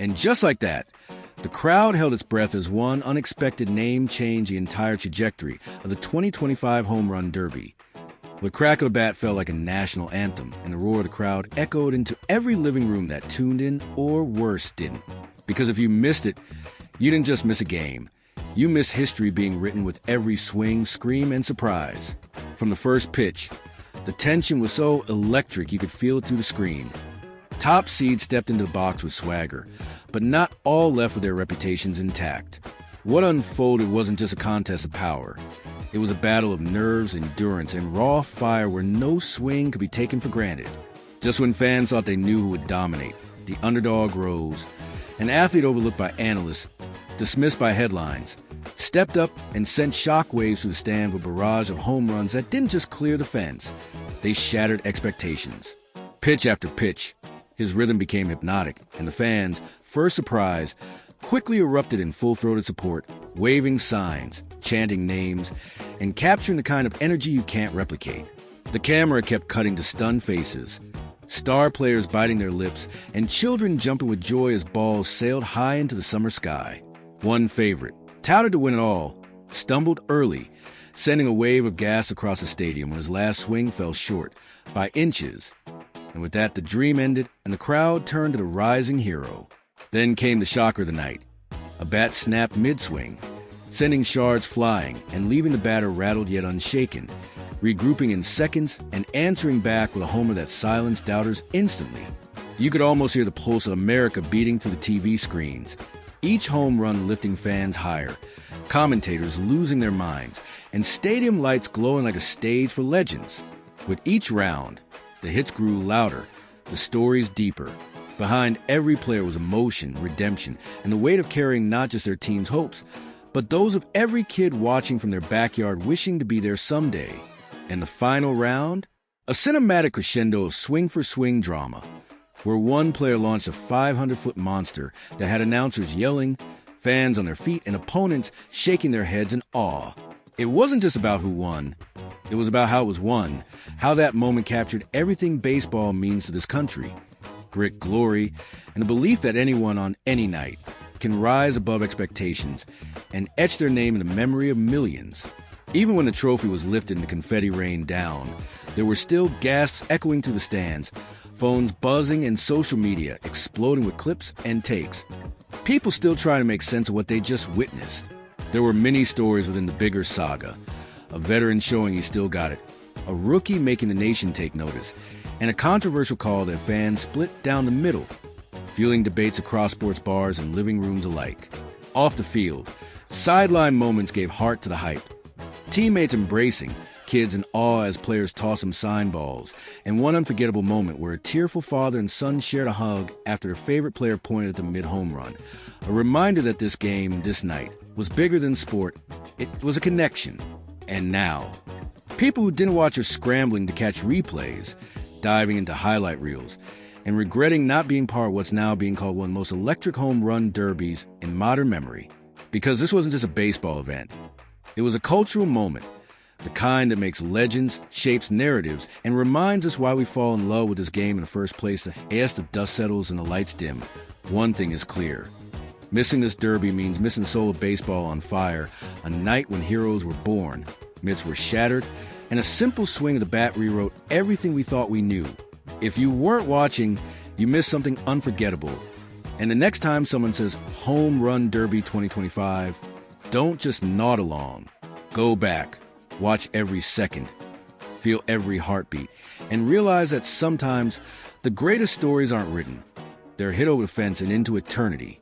And just like that, the crowd held its breath as one unexpected name changed the entire trajectory of the 2025 Home Run Derby. The crack of the bat felt like a national anthem, and the roar of the crowd echoed into every living room that tuned in, or worse, didn't. Because if you missed it, you didn't just miss a game. You missed history being written with every swing, scream, and surprise. From the first pitch, the tension was so electric you could feel it through the screen. Top seeds stepped into the box with swagger, but not all left with their reputations intact. What unfolded wasn't just a contest of power. It was a battle of nerves, endurance, and raw fire where no swing could be taken for granted. Just when fans thought they knew who would dominate, the underdog rose. An athlete overlooked by analysts, dismissed by headlines, stepped up and sent shockwaves through the stand with a barrage of home runs that didn't just clear the fence. They shattered expectations. Pitch after pitch, his rhythm became hypnotic, and the fans, first surprised, quickly erupted in full-throated support, waving signs, chanting names, and capturing the kind of energy you can't replicate. The camera kept cutting to stunned faces, star players biting their lips, and children jumping with joy as balls sailed high into the summer sky. One favorite, touted to win it all, stumbled early, sending a wave of gas across the stadium when his last swing fell short, by inches. And with that, the dream ended, and the crowd turned to the rising hero. Then came the shocker of the night. A bat snapped mid-swing, sending shards flying and leaving the batter rattled yet unshaken, regrouping in seconds and answering back with a homer that silenced doubters instantly. You could almost hear the pulse of America beating through the TV screens, each home run lifting fans higher, commentators losing their minds, and stadium lights glowing like a stage for legends. With each round, the hits grew louder, the stories deeper. Behind every player was emotion, redemption, and the weight of carrying not just their team's hopes, but those of every kid watching from their backyard wishing to be there someday. And the final round? A cinematic crescendo of swing-for-swing drama, where one player launched a 500-foot monster that had announcers yelling, fans on their feet, and opponents shaking their heads in awe. It wasn't just about who won. It was about how it was won, how that moment captured everything baseball means to this country. Grit, glory, and the belief that anyone on any night can rise above expectations and etch their name in the memory of millions. Even when the trophy was lifted and the confetti rained down, there were still gasps echoing through the stands, phones buzzing, and social media exploding with clips and takes. People still trying to make sense of what they just witnessed. There were many stories within the bigger saga. A veteran showing he still got it, a rookie making the nation take notice, and a controversial call that fans split down the middle, fueling debates across sports bars and living rooms alike. Off the field, sideline moments gave heart to the hype. Teammates embracing, kids in awe as players tossed them sign balls, and one unforgettable moment where a tearful father and son shared a hug after their favorite player pointed at the mid-home run. A reminder that this game, this night, was bigger than sport. It was a connection. And now, people who didn't watch are scrambling to catch replays, diving into highlight reels, and regretting not being part of what's now being called one of the most electric home run derbies in modern memory. Because this wasn't just a baseball event. It was a cultural moment, the kind that makes legends, shapes narratives, and reminds us why we fall in love with this game in the first place. As the dust settles and the lights dim, one thing is clear. Missing this derby means missing the soul of baseball on fire, a night when heroes were born, myths were shattered, and a simple swing of the bat rewrote everything we thought we knew. If you weren't watching, you missed something unforgettable. And the next time someone says Home Run Derby 2025, don't just nod along. Go back, watch every second, feel every heartbeat, and realize that sometimes the greatest stories aren't written. They're hit over the fence and into eternity.